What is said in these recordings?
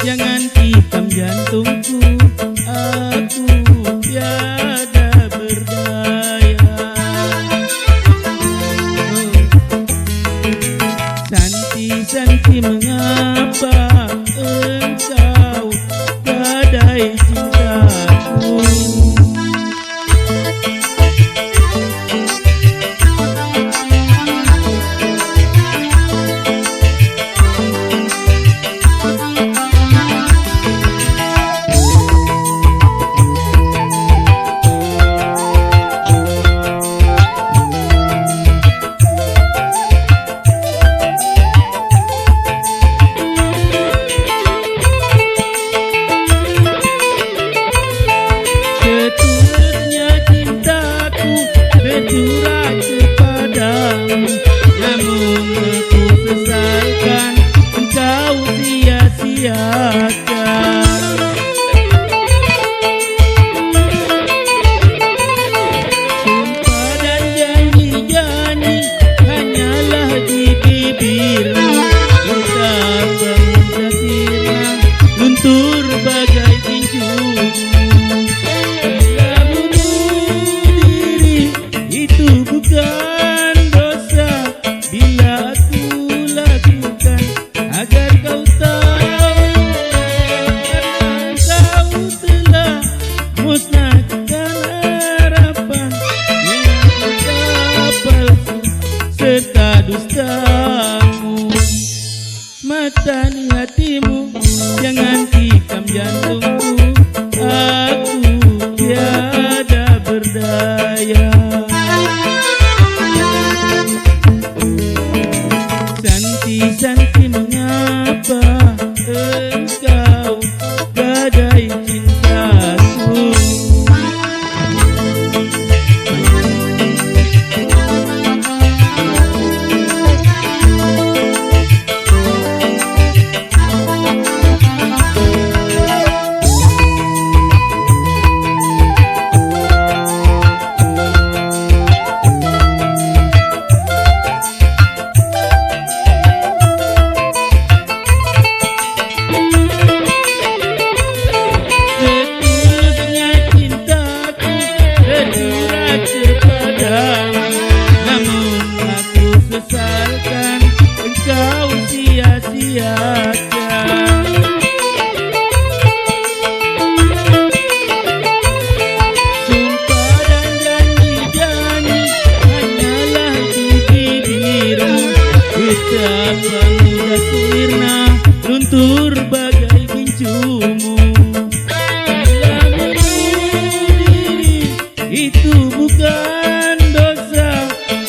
jangan tikam jantungku, aku tiada berdaya. Santi-santi mengapa engkau gadai cintaku. Berjurat kepadamu, namun aku sesalkan engkau sia-siakan. Sumpah dan janji-janji hanyalah di bibirmu, betapa mudah sirna luntur bagai tinjumu. Itu bukan dosa bila aku lakukan agar kau tahu, karena kau telah musnahkan harapan dengan kata palsu serta dustamu. Mata di hatimu, jangan tikam jantungku, aku tiada berdaya. Santi mengapa engkau gadai cintaku. Namun aku sesalkan engkau sia-siakan. Sumpah dan janji-janji hanyalah di bibirmu, betapa mudah sirna luntur bagai ginjumu. Itu bukan dosa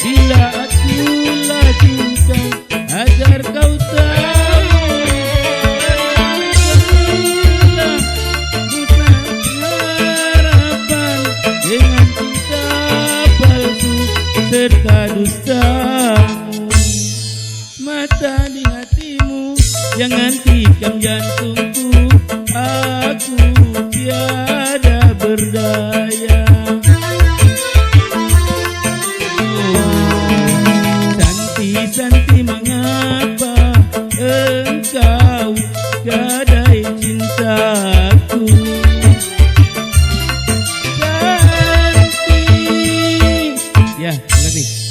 bila aku lakukan agar kau tahu, harapan dengan cinta palsu serta dustamu. Mata di hatimu, jangan tikam jantungku, aku tiada berdaya. Santi mengapa engkau gadai cintaku. Santi, ya, terima kasih.